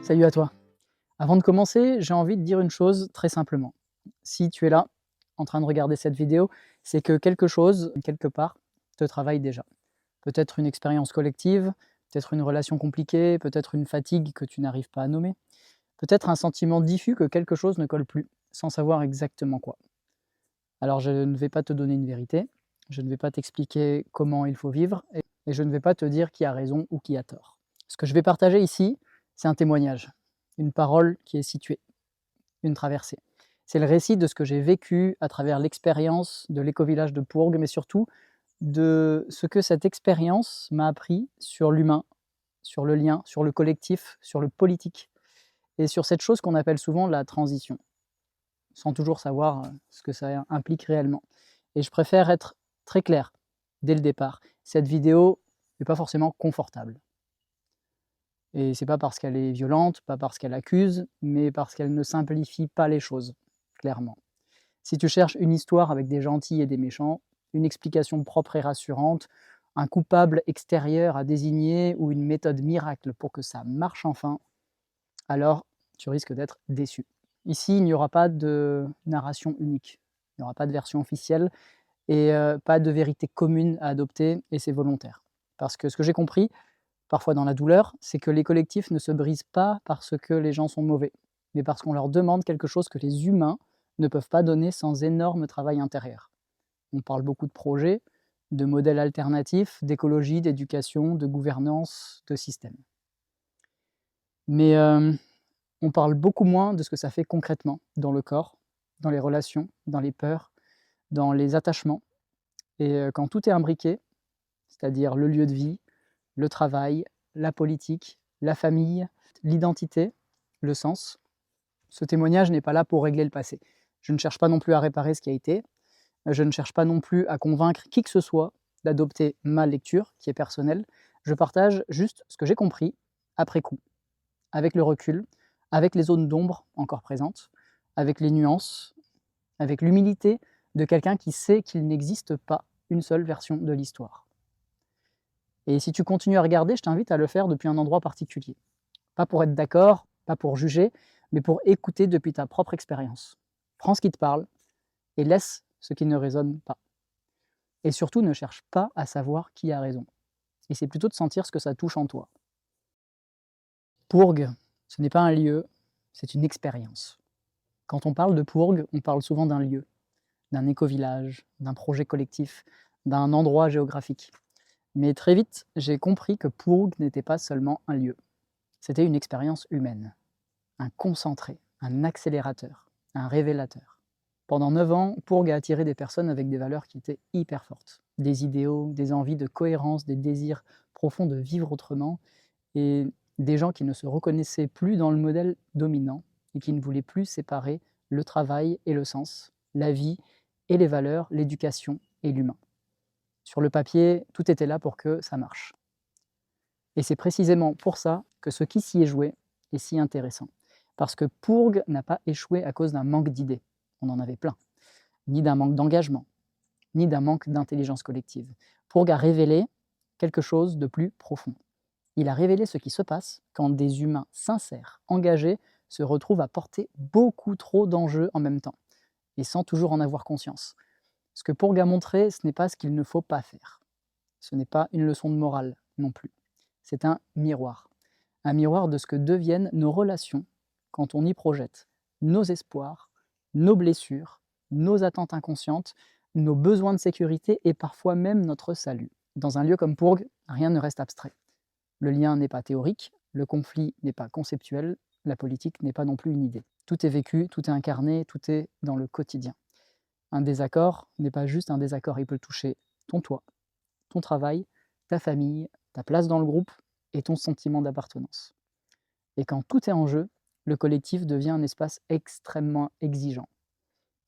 Salut à toi. Avant de commencer, j'ai envie de dire une chose très simplement. Si tu es là, en train de regarder cette vidéo, c'est que quelque chose, quelque part, te travaille déjà. Peut-être une expérience collective, peut-être une relation compliquée, peut-être une fatigue que tu n'arrives pas à nommer, peut-être un sentiment diffus que quelque chose ne colle plus, sans savoir exactement quoi. Alors je ne vais pas te donner une vérité, je ne vais pas t'expliquer comment il faut vivre, et je ne vais pas te dire qui a raison ou qui a tort. Ce que je vais partager ici, c'est un témoignage, une parole qui est située, une traversée. C'est le récit de ce que j'ai vécu à travers l'expérience de l'éco-village de Pourgues, mais surtout de ce que cette expérience m'a appris sur l'humain, sur le lien, sur le collectif, sur le politique, et sur cette chose qu'on appelle souvent la transition, sans toujours savoir ce que ça implique réellement. Et je préfère être très clair dès le départ. Cette vidéo n'est pas forcément confortable. Et c'est pas parce qu'elle est violente, pas parce qu'elle accuse, mais parce qu'elle ne simplifie pas les choses, clairement. Si tu cherches une histoire avec des gentils et des méchants, une explication propre et rassurante, un coupable extérieur à désigner ou une méthode miracle pour que ça marche enfin, alors tu risques d'être déçu. Ici, il n'y aura pas de narration unique, il n'y aura pas de version officielle et pas de vérité commune à adopter, et c'est volontaire. Parce que ce que j'ai compris, parfois dans la douleur, c'est que les collectifs ne se brisent pas parce que les gens sont mauvais, mais parce qu'on leur demande quelque chose que les humains ne peuvent pas donner sans énorme travail intérieur. On parle beaucoup de projets, de modèles alternatifs, d'écologie, d'éducation, de gouvernance, de système. Mais on parle beaucoup moins de ce que ça fait concrètement dans le corps, dans les relations, dans les peurs, dans les attachements. Et quand tout est imbriqué, c'est-à-dire le lieu de vie, le travail, la politique, la famille, l'identité, le sens. Ce témoignage n'est pas là pour régler le passé. Je ne cherche pas non plus à réparer ce qui a été. Je ne cherche pas non plus à convaincre qui que ce soit d'adopter ma lecture, qui est personnelle. Je partage juste ce que j'ai compris après coup, avec le recul, avec les zones d'ombre encore présentes, avec les nuances, avec l'humilité de quelqu'un qui sait qu'il n'existe pas une seule version de l'histoire. Et si tu continues à regarder, je t'invite à le faire depuis un endroit particulier. Pas pour être d'accord, pas pour juger, mais pour écouter depuis ta propre expérience. Prends ce qui te parle et laisse ce qui ne résonne pas. Et surtout, ne cherche pas à savoir qui a raison. Et c'est plutôt de sentir ce que ça touche en toi. Pourgues, ce n'est pas un lieu, c'est une expérience. Quand on parle de Pourgues, on parle souvent d'un lieu, d'un éco-village, d'un projet collectif, d'un endroit géographique. Mais très vite, j'ai compris que Pourgues n'était pas seulement un lieu. C'était une expérience humaine, un concentré, un accélérateur, un révélateur. Pendant 9 ans, Pourgues a attiré des personnes avec des valeurs qui étaient hyper fortes. Des idéaux, des envies de cohérence, des désirs profonds de vivre autrement, et des gens qui ne se reconnaissaient plus dans le modèle dominant et qui ne voulaient plus séparer le travail et le sens, la vie et les valeurs, l'éducation et l'humain. Sur le papier, tout était là pour que ça marche. Et c'est précisément pour ça que ce qui s'y est joué est si intéressant. Parce que Pourgues n'a pas échoué à cause d'un manque d'idées, on en avait plein, ni d'un manque d'engagement, ni d'un manque d'intelligence collective. Pourgues a révélé quelque chose de plus profond. Il a révélé ce qui se passe quand des humains sincères, engagés, se retrouvent à porter beaucoup trop d'enjeux en même temps, et sans toujours en avoir conscience. Ce que Pourgues a montré, ce n'est pas ce qu'il ne faut pas faire. Ce n'est pas une leçon de morale non plus. C'est un miroir de ce que deviennent nos relations quand on y projette nos espoirs, nos blessures, nos attentes inconscientes, nos besoins de sécurité et parfois même notre salut. Dans un lieu comme Pourgues, rien ne reste abstrait. Le lien n'est pas théorique, le conflit n'est pas conceptuel, la politique n'est pas non plus une idée. Tout est vécu, tout est incarné, tout est dans le quotidien. Un désaccord n'est pas juste un désaccord, il peut toucher ton toit, ton travail, ta famille, ta place dans le groupe et ton sentiment d'appartenance. Et quand tout est en jeu, le collectif devient un espace extrêmement exigeant.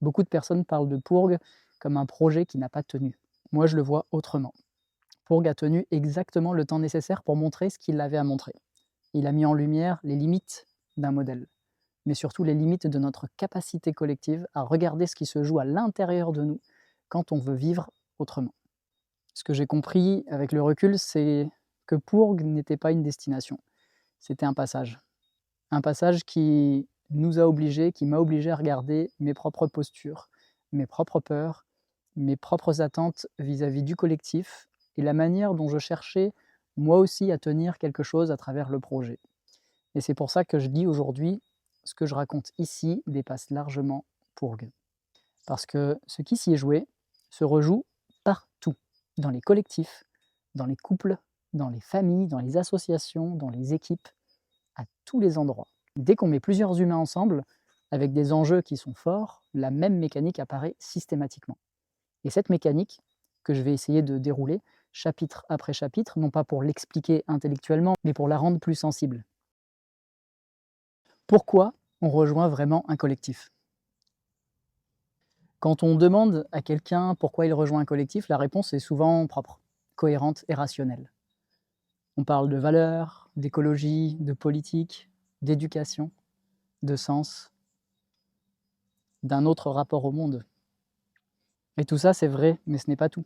Beaucoup de personnes parlent de Pourgues comme un projet qui n'a pas tenu. Moi, je le vois autrement. Pourgues a tenu exactement le temps nécessaire pour montrer ce qu'il avait à montrer. Il a mis en lumière les limites d'un modèle, mais surtout les limites de notre capacité collective à regarder ce qui se joue à l'intérieur de nous quand on veut vivre autrement. Ce que j'ai compris avec le recul, c'est que Pourgues n'était pas une destination, c'était un passage. Un passage qui nous a obligés, qui m'a obligé à regarder mes propres postures, mes propres peurs, mes propres attentes vis-à-vis du collectif et la manière dont je cherchais moi aussi à tenir quelque chose à travers le projet. Et c'est pour ça que je dis aujourd'hui, ce que je raconte ici dépasse largement Pourgue. Parce que ce qui s'y est joué se rejoue partout, dans les collectifs, dans les couples, dans les familles, dans les associations, dans les équipes, à tous les endroits. Dès qu'on met plusieurs humains ensemble, avec des enjeux qui sont forts, la même mécanique apparaît systématiquement. Et cette mécanique, que je vais essayer de dérouler chapitre après chapitre, non pas pour l'expliquer intellectuellement, mais pour la rendre plus sensible. Pourquoi on rejoint vraiment un collectif? Quand on demande à quelqu'un pourquoi il rejoint un collectif, la réponse est souvent propre, cohérente et rationnelle. On parle de valeurs, d'écologie, de politique, d'éducation, de sens, d'un autre rapport au monde. Et tout ça, c'est vrai, mais ce n'est pas tout.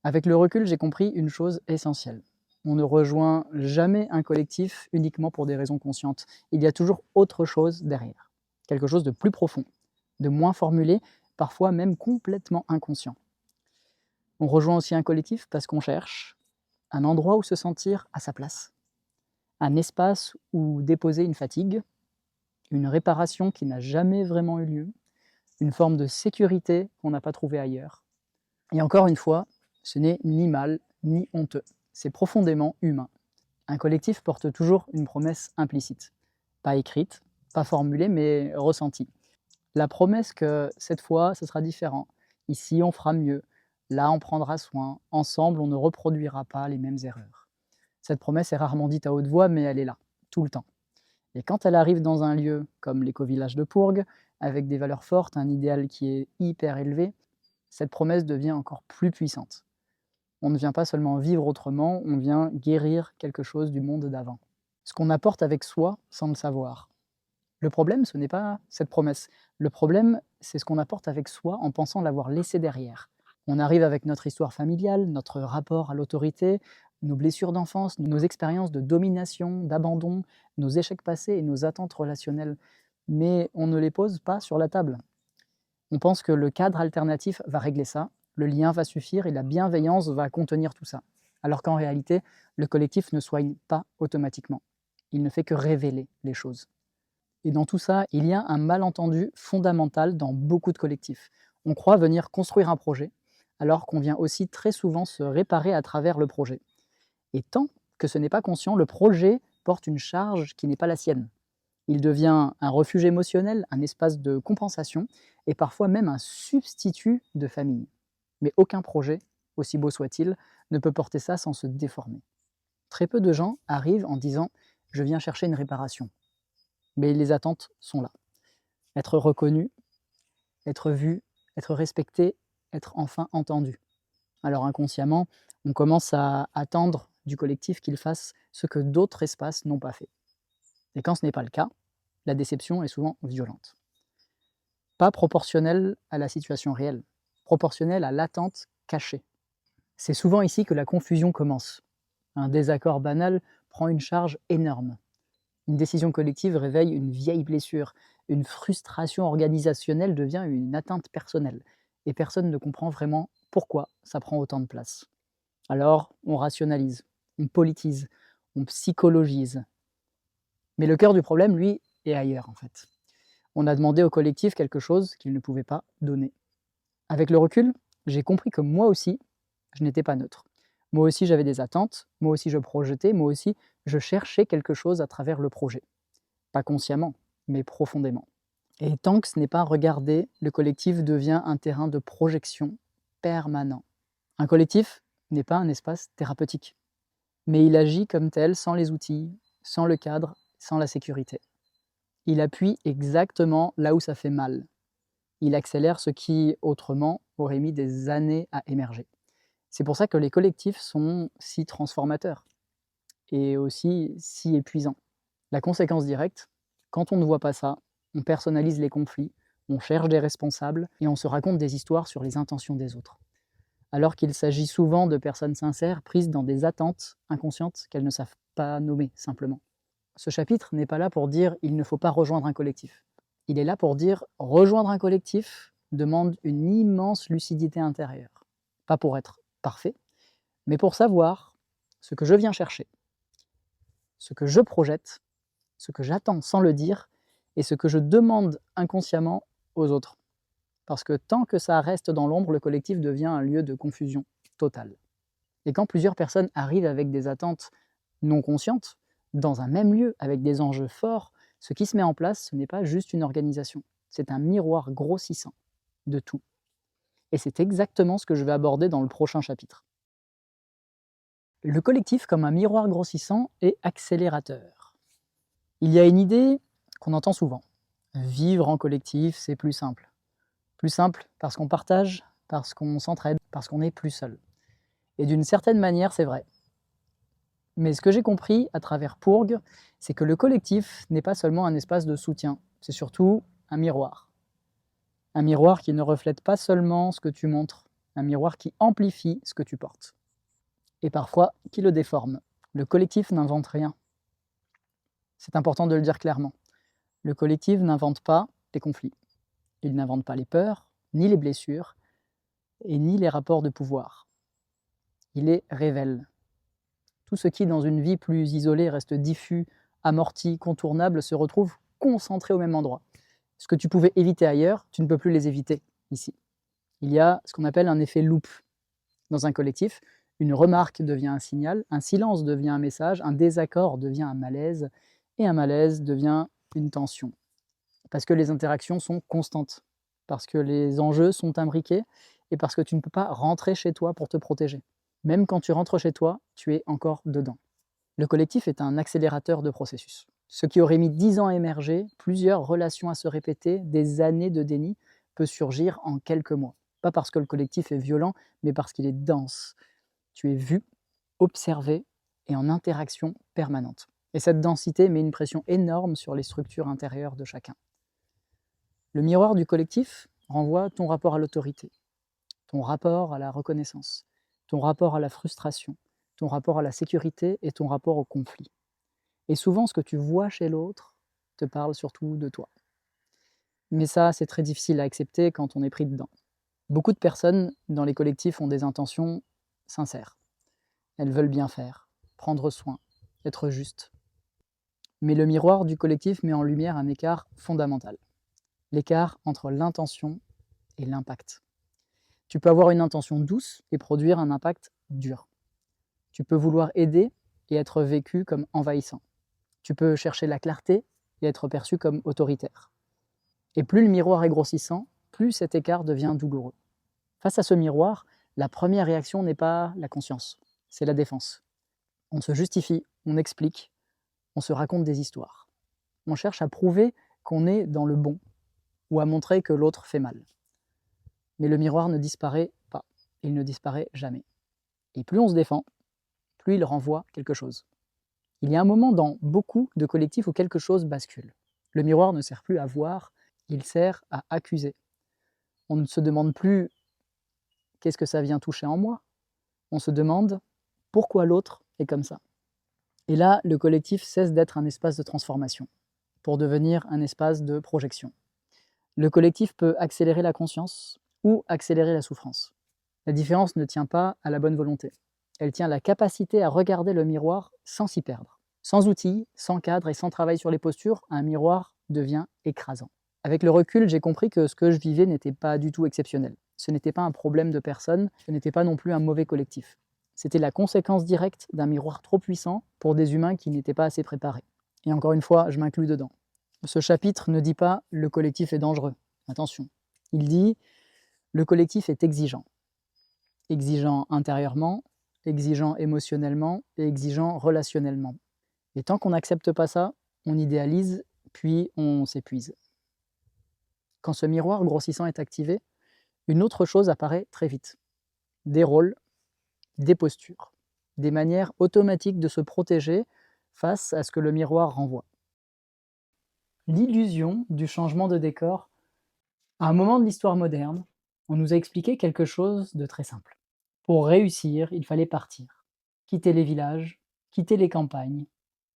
Avec le recul, j'ai compris une chose essentielle. On ne rejoint jamais un collectif uniquement pour des raisons conscientes. Il y a toujours autre chose derrière. Quelque chose de plus profond, de moins formulé, parfois même complètement inconscient. On rejoint aussi un collectif parce qu'on cherche un endroit où se sentir à sa place, un espace où déposer une fatigue, une réparation qui n'a jamais vraiment eu lieu, une forme de sécurité qu'on n'a pas trouvée ailleurs. Et encore une fois, ce n'est ni mal ni honteux, c'est profondément humain. Un collectif porte toujours une promesse implicite, pas écrite, pas formulée, mais ressentie. La promesse que cette fois, ce sera différent. Ici, on fera mieux. Là, on prendra soin. Ensemble, on ne reproduira pas les mêmes erreurs. Cette promesse est rarement dite à haute voix, mais elle est là, tout le temps. Et quand elle arrive dans un lieu comme l'éco-village de Pourgue, avec des valeurs fortes, un idéal qui est hyper élevé, cette promesse devient encore plus puissante. On ne vient pas seulement vivre autrement, on vient guérir quelque chose du monde d'avant. Ce qu'on apporte avec soi sans le savoir. Le problème, ce n'est pas cette promesse. Le problème, c'est ce qu'on apporte avec soi en pensant l'avoir laissé derrière. On arrive avec notre histoire familiale, notre rapport à l'autorité, nos blessures d'enfance, nos expériences de domination, d'abandon, nos échecs passés et nos attentes relationnelles. Mais on ne les pose pas sur la table. On pense que le cadre alternatif va régler ça, le lien va suffire et la bienveillance va contenir tout ça. Alors qu'en réalité, le collectif ne soigne pas automatiquement. Il ne fait que révéler les choses. Et dans tout ça, il y a un malentendu fondamental dans beaucoup de collectifs. On croit venir construire un projet, alors qu'on vient aussi très souvent se réparer à travers le projet. Et tant que ce n'est pas conscient, le projet porte une charge qui n'est pas la sienne. Il devient un refuge émotionnel, un espace de compensation, et parfois même un substitut de famille. Mais aucun projet, aussi beau soit-il, ne peut porter ça sans se déformer. Très peu de gens arrivent en disant « je viens chercher une réparation ». Mais les attentes sont là. Être reconnu, être vu, être respecté, être enfin entendu. Alors inconsciemment, on commence à attendre du collectif qu'il fasse ce que d'autres espaces n'ont pas fait. Et quand ce n'est pas le cas, la déception est souvent violente. Pas proportionnelle à la situation réelle, proportionnelle à l'attente cachée. C'est souvent ici que la confusion commence. Un désaccord banal prend une charge énorme. Une décision collective réveille une vieille blessure. Une frustration organisationnelle devient une atteinte personnelle. Et personne ne comprend vraiment pourquoi ça prend autant de place. Alors, on rationalise, on politise, on psychologise. Mais le cœur du problème, lui, est ailleurs en fait. On a demandé au collectif quelque chose qu'il ne pouvait pas donner. Avec le recul, j'ai compris que moi aussi, je n'étais pas neutre. Moi aussi, j'avais des attentes, moi aussi, je projetais, moi aussi, je cherchais quelque chose à travers le projet. Pas consciemment, mais profondément. Et tant que ce n'est pas regardé, le collectif devient un terrain de projection permanent. Un collectif n'est pas un espace thérapeutique, mais il agit comme tel sans les outils, sans le cadre, sans la sécurité. Il appuie exactement là où ça fait mal. Il accélère ce qui, autrement, aurait mis des années à émerger. C'est pour ça que les collectifs sont si transformateurs et aussi si épuisants. La conséquence directe, quand on ne voit pas ça, on personnalise les conflits, on cherche des responsables et on se raconte des histoires sur les intentions des autres. Alors qu'il s'agit souvent de personnes sincères prises dans des attentes inconscientes qu'elles ne savent pas nommer simplement. Ce chapitre n'est pas là pour dire « il ne faut pas rejoindre un collectif ». Il est là pour dire « rejoindre un collectif demande une immense lucidité intérieure ». Pas pour être parfait, mais pour savoir ce que je viens chercher, ce que je projette, ce que j'attends sans le dire et ce que je demande inconsciemment aux autres. Parce que tant que ça reste dans l'ombre, le collectif devient un lieu de confusion totale. Et quand plusieurs personnes arrivent avec des attentes non conscientes, dans un même lieu, avec des enjeux forts, ce qui se met en place, ce n'est pas juste une organisation, c'est un miroir grossissant de tout. Et c'est exactement ce que je vais aborder dans le prochain chapitre. Le collectif comme un miroir grossissant et accélérateur. Il y a une idée qu'on entend souvent. Vivre en collectif, c'est plus simple. Plus simple parce qu'on partage, parce qu'on s'entraide, parce qu'on n'est plus seul. Et d'une certaine manière, c'est vrai. Mais ce que j'ai compris à travers Pourg, c'est que le collectif n'est pas seulement un espace de soutien, c'est surtout un miroir. Un miroir qui ne reflète pas seulement ce que tu montres, un miroir qui amplifie ce que tu portes. Et parfois, qui le déforme. Le collectif n'invente rien. C'est important de le dire clairement. Le collectif n'invente pas les conflits. Il n'invente pas les peurs, ni les blessures, et ni les rapports de pouvoir. Il les révèle. Tout ce qui, dans une vie plus isolée, reste diffus, amorti, contournable, se retrouve concentré au même endroit. Ce que tu pouvais éviter ailleurs, tu ne peux plus les éviter ici. Il y a ce qu'on appelle un effet loop. Dans un collectif, une remarque devient un signal, un silence devient un message, un désaccord devient un malaise, et un malaise devient une tension. Parce que les interactions sont constantes, parce que les enjeux sont imbriqués, et parce que tu ne peux pas rentrer chez toi pour te protéger. Même quand tu rentres chez toi, tu es encore dedans. Le collectif est un accélérateur de processus. Ce qui aurait mis 10 ans à émerger, plusieurs relations à se répéter, des années de déni, peut surgir en quelques mois. Pas parce que le collectif est violent, mais parce qu'il est dense. Tu es vu, observé et en interaction permanente. Et cette densité met une pression énorme sur les structures intérieures de chacun. Le miroir du collectif renvoie ton rapport à l'autorité, ton rapport à la reconnaissance, ton rapport à la frustration, ton rapport à la sécurité et ton rapport au conflit. Et souvent, ce que tu vois chez l'autre te parle surtout de toi. Mais ça, c'est très difficile à accepter quand on est pris dedans. Beaucoup de personnes dans les collectifs ont des intentions sincères. Elles veulent bien faire, prendre soin, être justes. Mais le miroir du collectif met en lumière un écart fondamental. L'écart entre l'intention et l'impact. Tu peux avoir une intention douce et produire un impact dur. Tu peux vouloir aider et être vécu comme envahissant. Tu peux chercher la clarté et être perçu comme autoritaire. Et plus le miroir est grossissant, plus cet écart devient douloureux. Face à ce miroir, la première réaction n'est pas la conscience, c'est la défense. On se justifie, on explique, on se raconte des histoires. On cherche à prouver qu'on est dans le bon ou à montrer que l'autre fait mal. Mais le miroir ne disparaît pas, il ne disparaît jamais. Et plus on se défend, plus il renvoie quelque chose. Il y a un moment dans beaucoup de collectifs où quelque chose bascule. Le miroir ne sert plus à voir, il sert à accuser. On ne se demande plus « qu'est-ce que ça vient toucher en moi ?» On se demande « pourquoi l'autre est comme ça ?» Et là, le collectif cesse d'être un espace de transformation pour devenir un espace de projection. Le collectif peut accélérer la conscience ou accélérer la souffrance. La différence ne tient pas à la bonne volonté. Elle tient à la capacité à regarder le miroir sans s'y perdre. Sans outils, sans cadre et sans travail sur les postures, un miroir devient écrasant. Avec le recul, j'ai compris que ce que je vivais n'était pas du tout exceptionnel. Ce n'était pas un problème de personne, ce n'était pas non plus un mauvais collectif. C'était la conséquence directe d'un miroir trop puissant pour des humains qui n'étaient pas assez préparés. Et encore une fois, je m'inclus dedans. Ce chapitre ne dit pas « le collectif est dangereux ». Attention. Il dit « le collectif est exigeant ». Exigeant intérieurement, exigeant émotionnellement et exigeant relationnellement. Et tant qu'on n'accepte pas ça, on idéalise, puis on s'épuise. Quand ce miroir grossissant est activé, une autre chose apparaît très vite. Des rôles, des postures, des manières automatiques de se protéger face à ce que le miroir renvoie. L'illusion du changement de décor. À un moment de l'histoire moderne, on nous a expliqué quelque chose de très simple. Pour réussir, il fallait partir, quitter les villages, quitter les campagnes,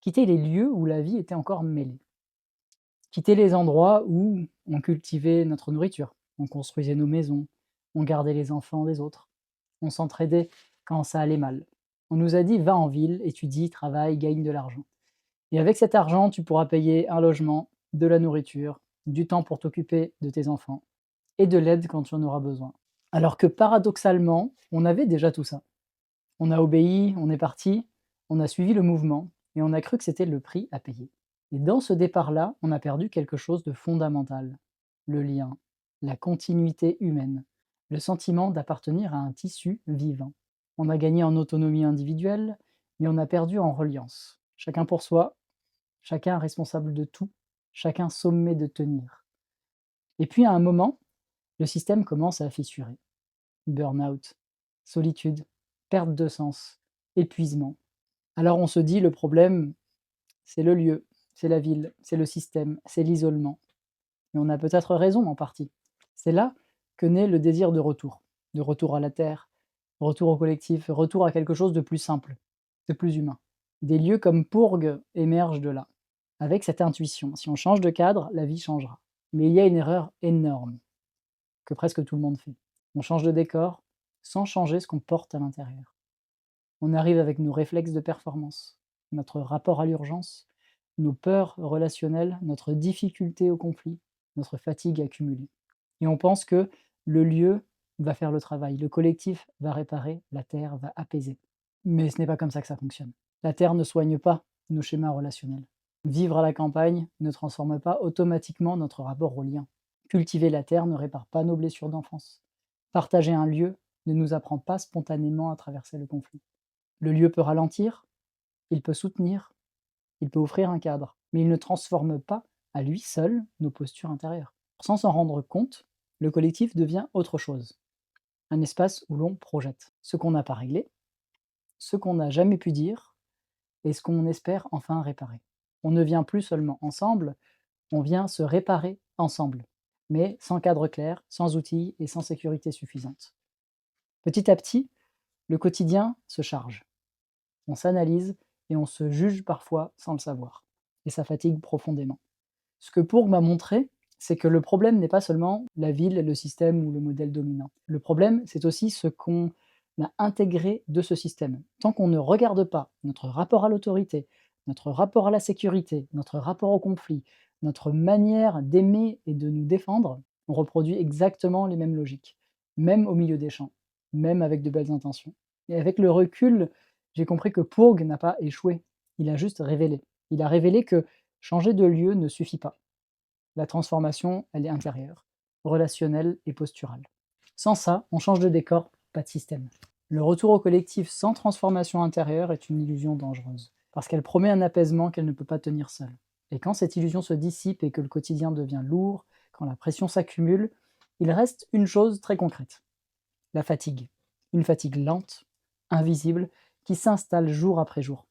quitter les lieux où la vie était encore mêlée, quitter les endroits où on cultivait notre nourriture, on construisait nos maisons, on gardait les enfants des autres, on s'entraidait quand ça allait mal. On nous a dit: «Va en ville, étudie, travaille, gagne de l'argent et avec cet argent, tu pourras payer un logement, de la nourriture, du temps pour t'occuper de tes enfants et de l'aide quand tu en auras besoin». Alors que paradoxalement, on avait déjà tout ça. On a obéi, on est parti, on a suivi le mouvement et on a cru que c'était le prix à payer. Et dans ce départ-là, on a perdu quelque chose de fondamental, le lien, la continuité humaine, le sentiment d'appartenir à un tissu vivant. On a gagné en autonomie individuelle, mais on a perdu en reliance. Chacun pour soi, chacun responsable de tout, chacun sommé de tenir. Et puis à un moment, le système commence à fissurer. Burn-out, solitude, perte de sens, épuisement. Alors on se dit: le problème, c'est le lieu, c'est la ville, c'est le système, c'est l'isolement. Et on a peut-être raison en partie. C'est là que naît le désir de retour à la terre, retour au collectif, retour à quelque chose de plus simple, de plus humain. Des lieux comme Pourgue émergent de là, avec cette intuition: si on change de cadre, la vie changera. Mais il y a une erreur énorme, que presque tout le monde fait. On change de décor sans changer ce qu'on porte à l'intérieur. On arrive avec nos réflexes de performance, notre rapport à l'urgence, nos peurs relationnelles, notre difficulté au conflit, notre fatigue accumulée. Et on pense que le lieu va faire le travail, le collectif va réparer, la terre va apaiser. Mais ce n'est pas comme ça que ça fonctionne. La terre ne soigne pas nos schémas relationnels. Vivre à la campagne ne transforme pas automatiquement notre rapport au lien. Cultiver la terre ne répare pas nos blessures d'enfance. Partager un lieu ne nous apprend pas spontanément à traverser le conflit. Le lieu peut ralentir, il peut soutenir, il peut offrir un cadre, mais il ne transforme pas à lui seul nos postures intérieures. Sans s'en rendre compte, le collectif devient autre chose, un espace où l'on projette ce qu'on n'a pas réglé, ce qu'on n'a jamais pu dire et ce qu'on espère enfin réparer. On ne vient plus seulement ensemble, on vient se réparer ensemble, mais sans cadre clair, sans outils et sans sécurité suffisante. Petit à petit, le quotidien se charge. On s'analyse et on se juge parfois sans le savoir. Et ça fatigue profondément. Ce que Pourg m'a montré, c'est que le problème n'est pas seulement la ville, le système ou le modèle dominant. Le problème, c'est aussi ce qu'on a intégré de ce système. Tant qu'on ne regarde pas notre rapport à l'autorité, notre rapport à la sécurité, notre rapport au conflit, notre manière d'aimer et de nous défendre, on reproduit exactement les mêmes logiques, même au milieu des champs, même avec de belles intentions. Et avec le recul, j'ai compris que Pourg n'a pas échoué, il a juste révélé. Il a révélé que changer de lieu ne suffit pas. La transformation, elle est intérieure, relationnelle et posturale. Sans ça, on change de décor, pas de système. Le retour au collectif sans transformation intérieure est une illusion dangereuse, parce qu'elle promet un apaisement qu'elle ne peut pas tenir seule. Et quand cette illusion se dissipe et que le quotidien devient lourd, quand la pression s'accumule, il reste une chose très concrète, la fatigue. Une fatigue lente, invisible, qui s'installe jour après jour.